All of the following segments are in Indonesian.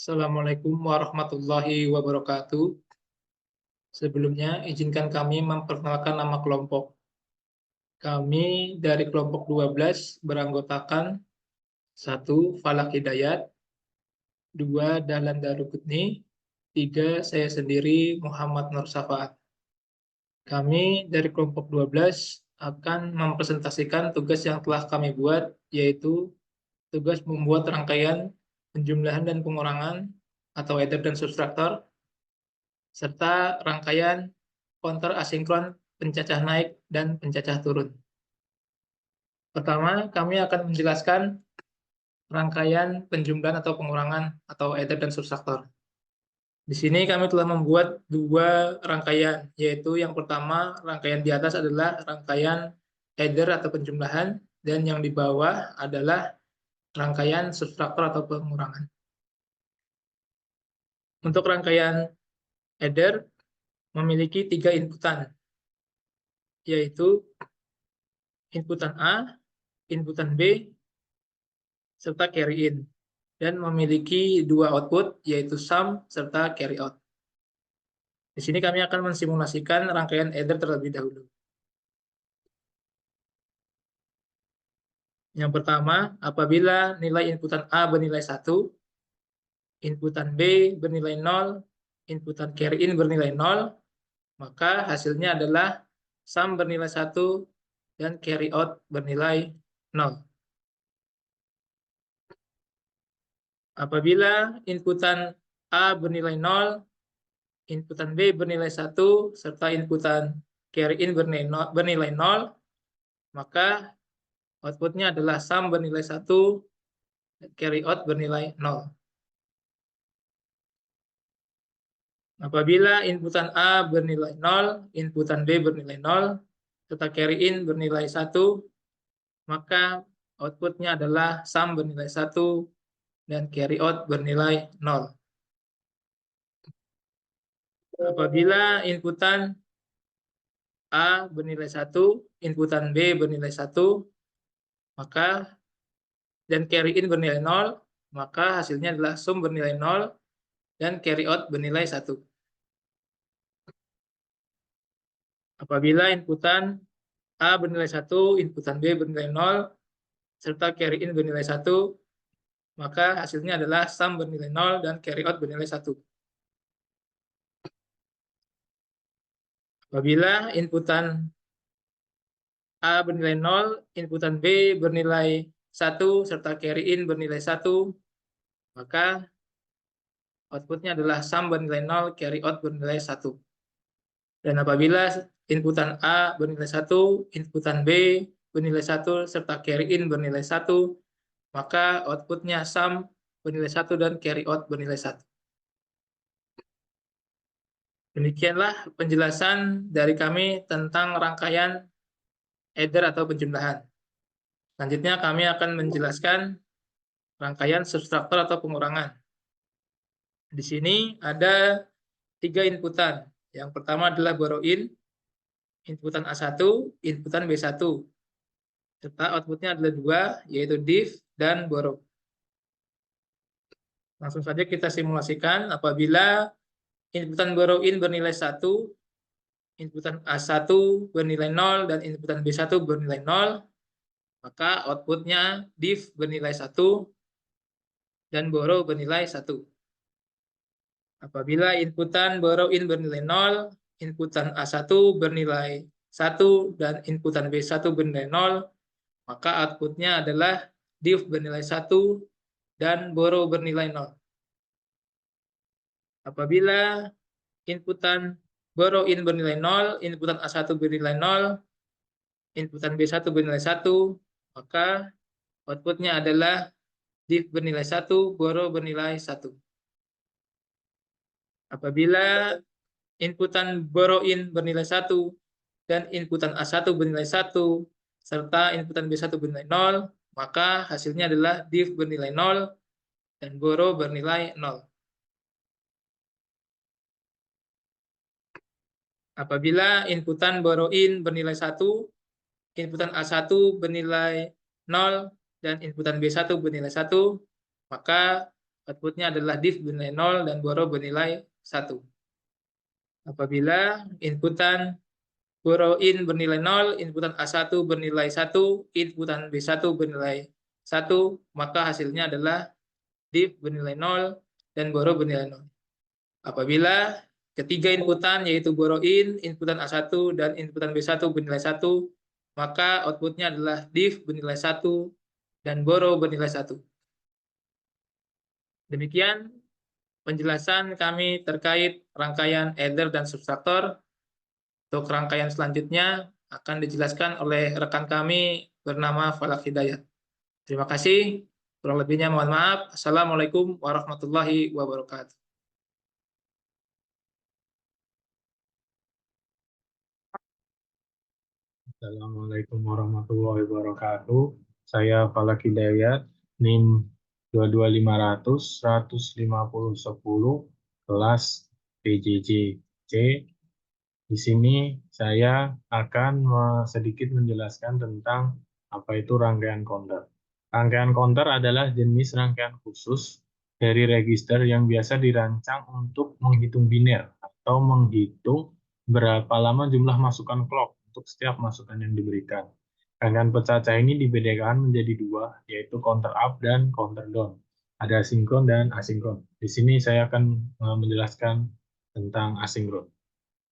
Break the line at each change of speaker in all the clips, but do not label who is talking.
Assalamualaikum warahmatullahi wabarakatuh. Sebelumnya, izinkan kami memperkenalkan nama kelompok. Kami dari kelompok 12 beranggotakan 1. Falak Hidayat, 2. Dahlan Daruqutni, 3. Saya sendiri Muhammad Nur Safaat. Kami dari kelompok 12 akan mempresentasikan tugas yang telah kami buat, yaitu tugas membuat rangkaian penjumlahan dan pengurangan atau adder dan subtraktor, serta rangkaian counter asinkron pencacah naik dan pencacah turun. Pertama, kami akan menjelaskan rangkaian penjumlahan atau pengurangan atau adder dan subtraktor. Di sini kami telah membuat dua rangkaian, yaitu yang pertama, rangkaian di atas adalah rangkaian adder atau penjumlahan, dan yang di bawah adalah rangkaian subtraktor atau pengurangan. Untuk rangkaian adder memiliki 3 inputan, yaitu inputan A, inputan B, serta carry in, dan memiliki 2 output, yaitu sum serta carry out. Di sini kami akan mensimulasikan rangkaian adder terlebih dahulu. Yang pertama, apabila nilai inputan A bernilai 1, inputan B bernilai 0, inputan carry in bernilai 0, maka hasilnya adalah sum bernilai 1 dan carry out bernilai 0. Apabila inputan A bernilai 0, inputan B bernilai 1, serta inputan carry in bernilai 0, maka outputnya adalah sum bernilai 1, dan carry out bernilai 0. Apabila inputan A bernilai 0, inputan B bernilai 0, serta carry in bernilai 1, maka outputnya adalah sum bernilai 1, dan carry out bernilai 0. Apabila inputan A bernilai 1, inputan B bernilai 1, maka dan carry in bernilai 0, maka hasilnya adalah sum bernilai 0 dan carry out bernilai 1. Apabila inputan A bernilai 1, inputan B bernilai 0, serta carry in bernilai 1, maka hasilnya adalah sum bernilai 0 dan carry out bernilai 1. Apabila inputan A bernilai 0, inputan B bernilai 1, serta carry in bernilai 1, maka outputnya adalah sum bernilai 0, carry out bernilai 1. Dan apabila inputan A bernilai 1, inputan B bernilai 1, serta carry in bernilai 1, maka outputnya sum bernilai 1 dan carry out bernilai 1. Demikianlah penjelasan dari kami tentang rangkaian adder atau penjumlahan. Selanjutnya kami akan menjelaskan rangkaian subtraktor atau pengurangan. Di sini ada 3 inputan. Yang pertama adalah borrow in, inputan A1, inputan B1. Serta outputnya adalah 2, yaitu div dan borrow. Langsung saja kita simulasikan. Apabila inputan borrow in bernilai 1, inputan A1 bernilai 0, dan inputan B1 bernilai 0, maka outputnya div bernilai 1 dan borrow bernilai 1. Apabila inputan borrow in bernilai 0, inputan A1 bernilai 1, dan inputan B1 bernilai 0, maka outputnya adalah div bernilai 1 dan borrow bernilai 0. Apabila inputan borrow in bernilai 0, inputan A1 bernilai 0, inputan B1 bernilai 1, maka outputnya adalah div bernilai 1, borrow bernilai 1. Apabila inputan borrow in bernilai 1 dan inputan A1 bernilai 1 serta inputan B1 bernilai 0, maka hasilnya adalah div bernilai 0 dan borrow bernilai 0. Apabila inputan borrow in bernilai 1, inputan A1 bernilai 0, dan inputan B1 bernilai 1, maka outputnya adalah div bernilai 0 dan borrow bernilai 1. Apabila inputan borrow in bernilai 0, inputan A1 bernilai 1, inputan B1 bernilai 1, maka hasilnya adalah div bernilai 0 dan borrow bernilai 0. Apabila ketiga inputan yaitu borrow in, inputan A1 dan inputan B1 bernilai 1, maka outputnya adalah div bernilai 1 dan borrow bernilai 1. Demikian penjelasan kami terkait rangkaian adder dan subtraktor. Untuk rangkaian selanjutnya akan dijelaskan oleh rekan kami bernama Falak Hidayat. Terima kasih. Kurang lebihnya mohon maaf. Assalamualaikum warahmatullahi wabarakatuh.
Assalamualaikum warahmatullahi wabarakatuh. Saya Falak Hidayat, NIM 22500-15010, kelas PJJ C. Di sini saya akan sedikit menjelaskan tentang apa itu rangkaian counter. Rangkaian counter adalah jenis rangkaian khusus dari register yang biasa dirancang untuk menghitung biner atau menghitung berapa lama jumlah masukan clock untuk setiap masukan yang diberikan. Rangkaian pecah ini dibedakan menjadi dua, yaitu counter up dan counter down. Ada sinkron dan asinkron. Di sini saya akan menjelaskan tentang asinkron.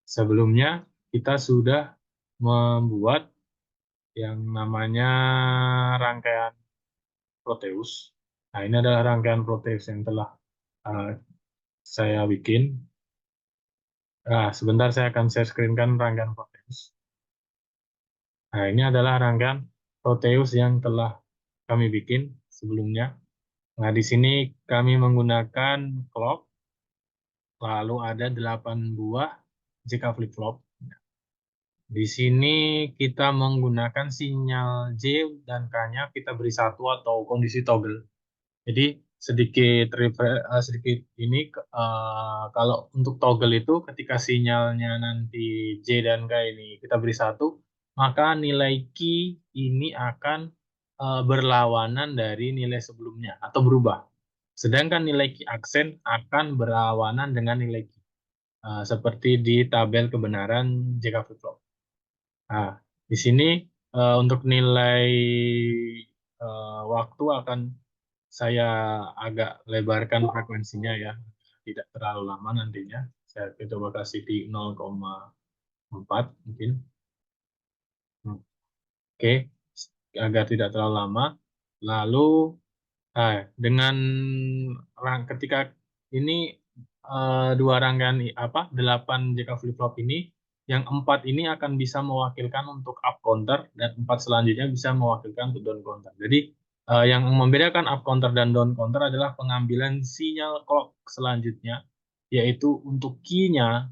Sebelumnya kita sudah membuat yang namanya rangkaian Proteus. Nah, ini adalah rangkaian Proteus yang telah saya bikin. Nah, sebentar saya akan share screen-kan rangkaian Proteus. Nah, ini adalah rangkaian Proteus yang telah kami bikin sebelumnya. Nah, di sini kami menggunakan clock, lalu ada 8 buah JK flip-flop. Di sini kita menggunakan sinyal J dan K-nya kita beri satu atau kondisi toggle. Jadi sedikit ini kalau untuk toggle itu ketika sinyalnya nanti J dan K ini kita beri satu, maka nilai key ini akan berlawanan dari nilai sebelumnya atau berubah. Sedangkan nilai key aksen akan berlawanan dengan nilai key. Seperti di tabel kebenaran JK flip-flop. Nah, di sini untuk nilai waktu akan saya agak lebarkan frekuensinya ya, tidak terlalu lama nantinya. Saya coba kasih di 0,4 mungkin. Oke, agar tidak terlalu lama. Lalu dengan ketika ini dua rangkaian 8 JK flip-flop ini, yang 4 ini akan bisa mewakilkan untuk up counter dan 4 selanjutnya bisa mewakilkan untuk down counter. Jadi yang membedakan up counter dan down counter adalah pengambilan sinyal clock selanjutnya, yaitu untuk key-nya.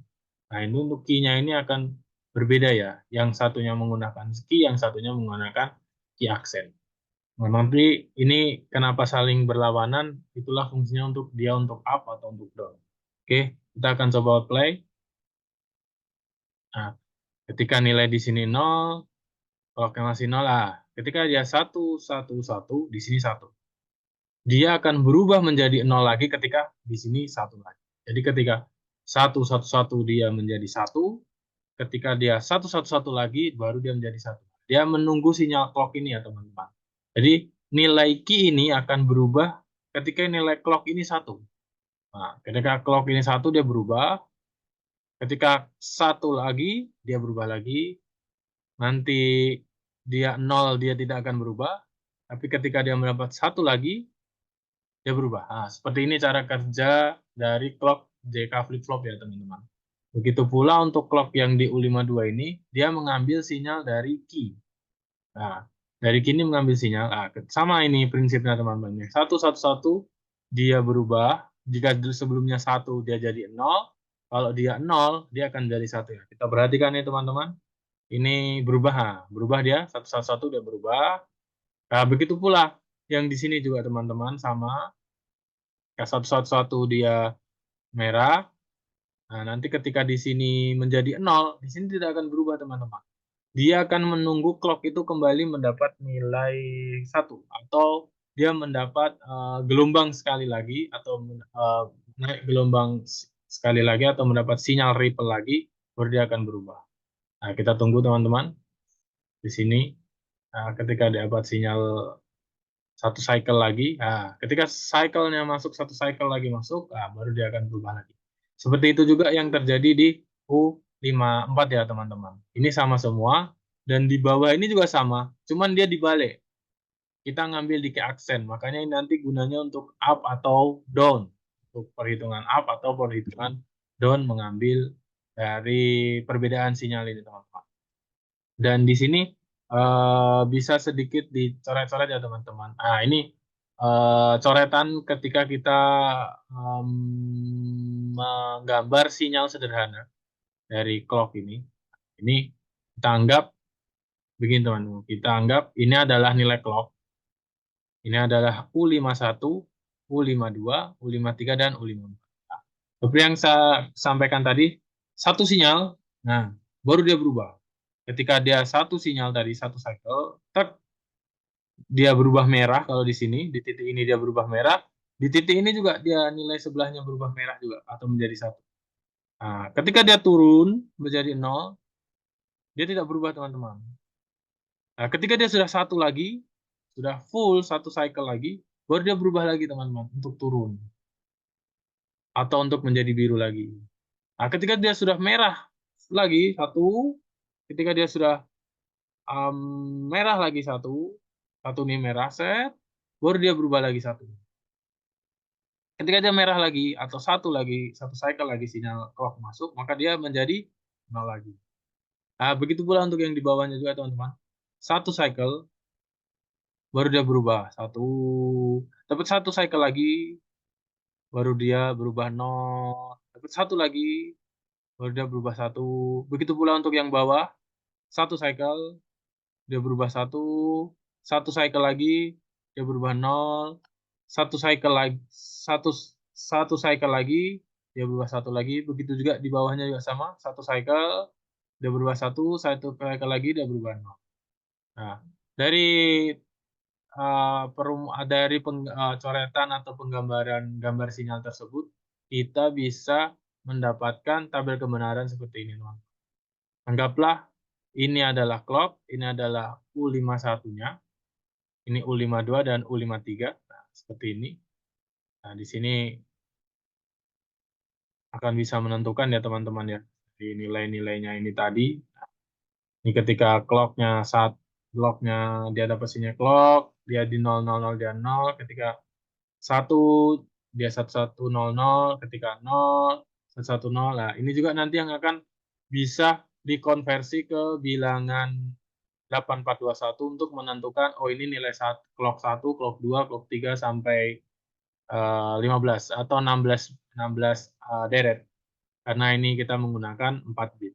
Nah, ini untuk key-nya ini akan berbeda ya. Yang satunya menggunakan key, yang satunya menggunakan key aksen. Nah, nanti ini kenapa saling berlawanan, itulah fungsinya untuk dia untuk up atau untuk down. Oke, kita akan coba play. Nah, ketika nilai di sini 0, clocknya masih 0 lah. Ketika dia 1, 1, 1, di sini 1. Dia akan berubah menjadi 0 lagi ketika di sini 1 lagi. Jadi ketika 1, 1, 1 dia menjadi 1, ketika dia 1, 1, 1 lagi, baru dia menjadi 1. Dia menunggu sinyal clock ini ya teman-teman. Jadi nilai key ini akan berubah ketika nilai clock ini 1. Nah, ketika clock ini 1 dia berubah. Ketika 1 lagi dia berubah lagi. Nanti dia 0 dia tidak akan berubah. Tapi ketika dia mendapat 1 lagi dia berubah. Nah, seperti ini cara kerja dari clock JK flip-flop ya teman-teman. Begitu pula untuk clock yang di U52 ini, dia mengambil sinyal dari key. Nah, dari key ini mengambil sinyal. Nah, sama ini prinsipnya teman-teman. 1, 1, 1, dia berubah. Jika sebelumnya 1, dia jadi 0. Kalau dia 0, dia akan jadi 1. Ya. Kita perhatikan ya teman-teman. Ini berubah. Nah, berubah dia. 1, 1, 1, dia berubah. Nah, begitu pula yang di sini juga teman-teman sama. 1, 1, 1, dia merah. Nah, nanti ketika di sini menjadi 0, di sini tidak akan berubah, teman-teman. Dia akan menunggu clock itu kembali mendapat nilai 1 atau dia mendapat gelombang sekali lagi atau naik gelombang sekali lagi atau mendapat sinyal ripple lagi, baru dia akan berubah. Nah, kita tunggu teman-teman di sini. Ketika dapat sinyal satu cycle lagi, ketika cycle-nya masuk, satu cycle lagi masuk, baru dia akan berubah lagi. Seperti itu juga yang terjadi di U54 ya teman-teman. Ini sama semua, dan di bawah ini juga sama, cuman dia dibalik. Kita ngambil di key aksen, makanya ini nanti gunanya untuk up atau down. Untuk perhitungan up atau perhitungan down mengambil dari perbedaan sinyal ini teman-teman. Dan di sini bisa sedikit dicoret-coret ya teman-teman. Ini coretan ketika kita menggambar sinyal sederhana dari clock ini. Ini kita anggap begini teman-teman. Kita anggap ini adalah nilai clock. Ini adalah U51, U52, U53, dan U54. Seperti yang saya sampaikan tadi, satu sinyal, nah baru dia berubah. Ketika dia satu sinyal tadi, satu cycle, dia berubah merah kalau di sini, di titik ini dia berubah merah, di titik ini juga dia nilai sebelahnya berubah merah juga, atau menjadi satu. Nah, ketika dia turun menjadi 0, dia tidak berubah teman-teman. Nah, ketika dia sudah satu lagi, sudah full satu cycle lagi, baru dia berubah lagi teman-teman untuk turun atau untuk menjadi biru lagi. Nah, ketika dia sudah merah lagi satu, ketika dia sudah merah lagi satu, satu nih merah set, baru dia berubah lagi satu. Ketika dia merah lagi atau satu lagi, satu cycle lagi sinyal clock masuk, maka dia menjadi nol lagi. Nah, begitu pula untuk yang di bawahnya juga teman-teman. Satu cycle baru dia berubah satu, dapat satu cycle lagi, baru dia berubah nol, dapat satu lagi, baru dia berubah satu. Begitu pula untuk yang bawah, satu cycle dia berubah satu, satu cycle lagi dia berubah nol, satu cycle lagi, satu cycle lagi dia berubah satu lagi. Begitu juga di bawahnya juga sama, satu cycle dia berubah satu, satu cycle lagi dia berubah nol. Nah, dari coretan atau penggambaran gambar sinyal tersebut, kita bisa mendapatkan tabel kebenaran seperti ini, teman. Anggaplah ini adalah clock, ini adalah U51-nya, ini U52 dan U53. Nah, seperti ini. Nah, di sini akan bisa menentukan ya teman-teman ya, di nilai-nilainya ini tadi. Ini ketika clocknya dia dapat sinyal clock, dia di 000 dia 0, ketika 1 dia 1100, ketika 0 110. Nah, ini juga nanti yang akan bisa dikonversi ke bilangan 8421 untuk menentukan ini nilai clock 1, clock 2, clock 3 sampai 15 atau 16 deret. Karena ini kita menggunakan 4 bit.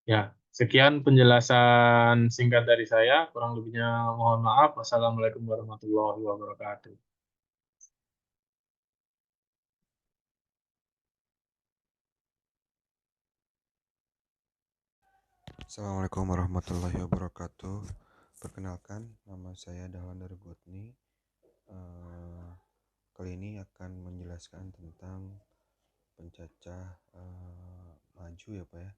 Ya, sekian penjelasan singkat dari saya. Kurang lebihnya mohon maaf. Wassalamualaikum warahmatullahi wabarakatuh.
Assalamualaikum warahmatullahi wabarakatuh. Perkenalkan, nama saya Dahlan dari Botni. Kali ini akan menjelaskan tentang pencacah maju ya Pak ya,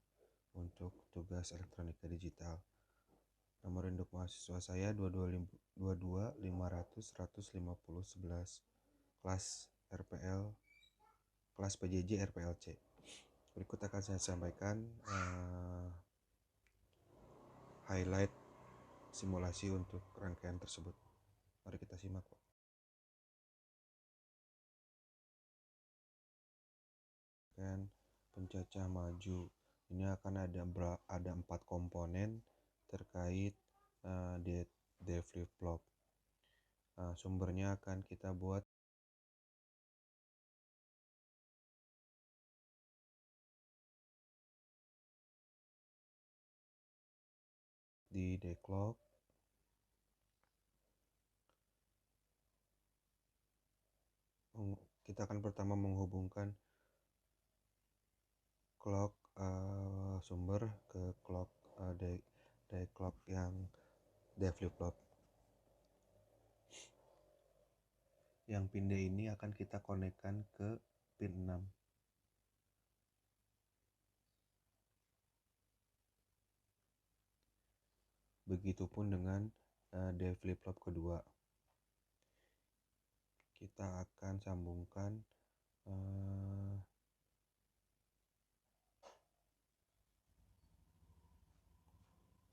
untuk tugas elektronika digital. Nomor induk mahasiswa saya 22500 kelas RPL, kelas PJJ RPLC. Berikut akan saya sampaikan highlight simulasi untuk rangkaian tersebut. Mari kita simak, Pak. Pencacah maju ini akan ada 4 komponen terkait D flip flop. Sumbernya akan kita buat di D clock. Kita akan pertama menghubungkan clock sumber ke clock D clock yang D flip flop. Yang pin D ini akan kita konekkan ke pin 6. Begitupun dengan D flip-flop kedua. Kita akan sambungkan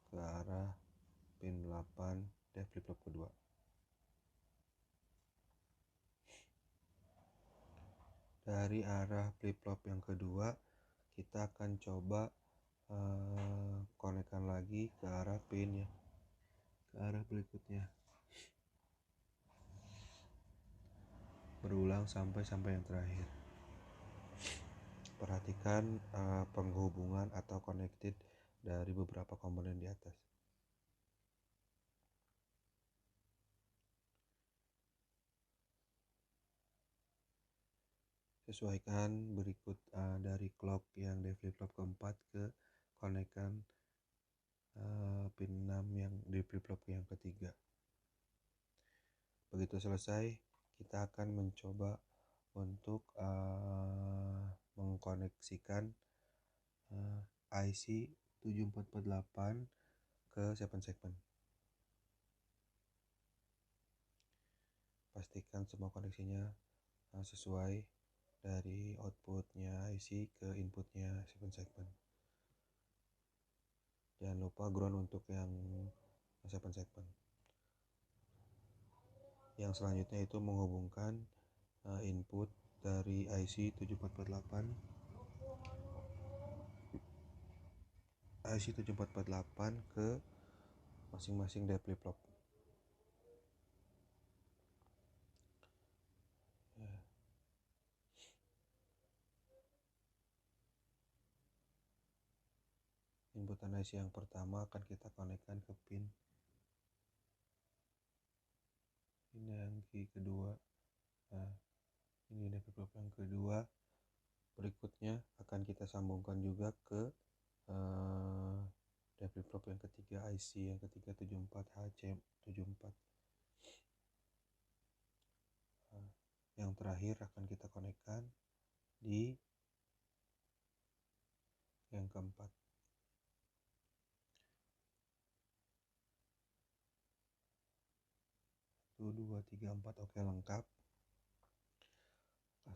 ke arah pin 8 D flip-flop kedua. Dari arah flip-flop yang kedua, kita akan coba konekkan lagi ke arah pin ya, ke arah berikutnya. Berulang sampai yang terakhir. Perhatikan penghubungan atau connected dari beberapa komponen di atas. Sesuaikan berikut dari clock yang di flip-flop keempat ke konekkan pin 6 yang di flip-flop yang ketiga. Begitu selesai, kita akan mencoba untuk mengkoneksikan IC 7448 ke 7 segment. Pastikan semua koneksinya sesuai dari outputnya IC ke inputnya 7 segment. Jangan lupa ground untuk yang 7 segment. Yang selanjutnya itu menghubungkan input dari IC 7448 ke masing-masing D flip-flop. Inputan IC yang pertama akan kita konekkan ke pin yang kedua. Nah, ini D flip-flop yang kedua. Berikutnya akan kita sambungkan juga ke D flip-flop yang ketiga, IC yang ketiga 74HC74. Yang terakhir akan kita konekkan di yang keempat. Itu 2, 3, 4 oke lengkap.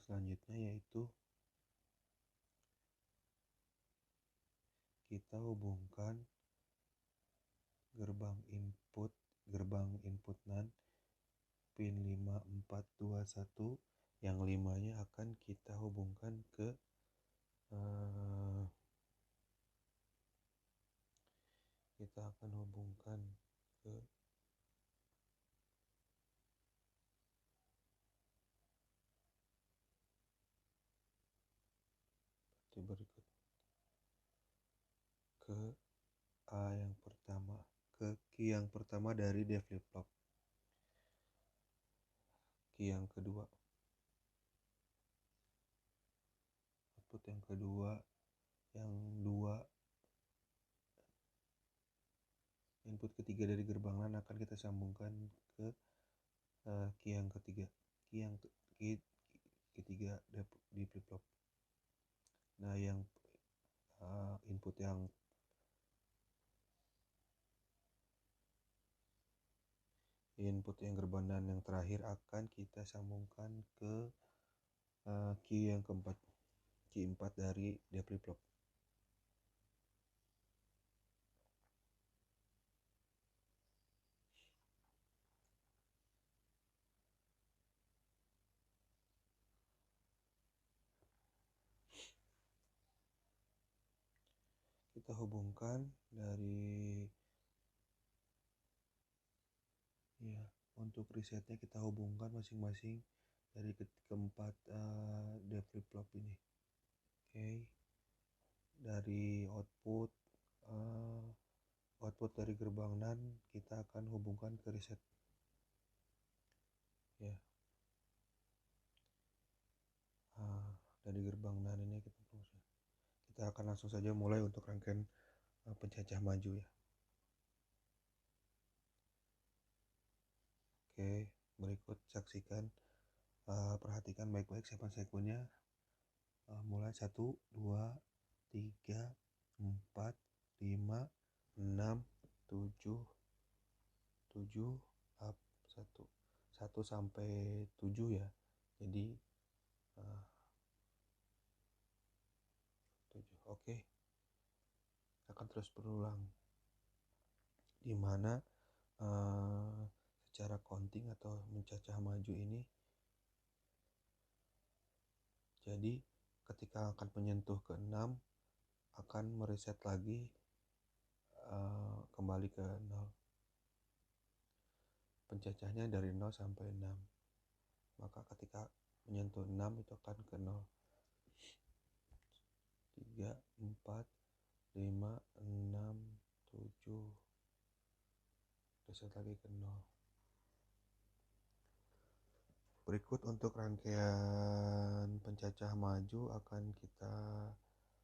Selanjutnya yaitu kita hubungkan gerbang input NAND pin 5421 yang 5-nya akan kita hubungkan ke berikut ke A yang pertama, ke key yang pertama dari D flip-flop, key yang kedua, output yang kedua, yang 2, input ketiga dari gerbang LAN akan kita sambungkan ke key yang ketiga, key ketiga di flip-flop. Nah, yang input yang gerbang LAN yang terakhir akan kita sambungkan ke key yang keempat, key 4 dari D flip-flop. Kita hubungkan dari untuk resetnya kita hubungkan masing-masing dari keempat D flip-flop ini. Oke. Dari output dari gerbang NAND kita akan hubungkan ke reset. Ya. Dari gerbang NAND ini kita akan langsung saja mulai untuk rangkaian pencacah maju ya. Oke, berikut saksikan Perhatikan baik-baik sekuennya. Mulai 1, 2, 3, 4, 5, 6, 7, 1 sampai 7 ya. Jadi 7. Oke. Akan terus berulang. Di mana secara counting atau mencacah maju ini, jadi ketika akan menyentuh ke 6 akan mereset lagi kembali ke 0. Pencacahnya dari 0 sampai 6. Maka ketika menyentuh 6 itu akan ke 0. 3, 4, 5, 6, 7. Reset lagi ke 0. Berikut untuk rangkaian pencacah maju akan kita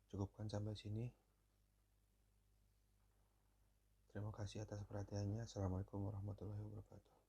cukupkan sampai sini. Terima kasih atas perhatiannya. Assalamualaikum warahmatullahi wabarakatuh.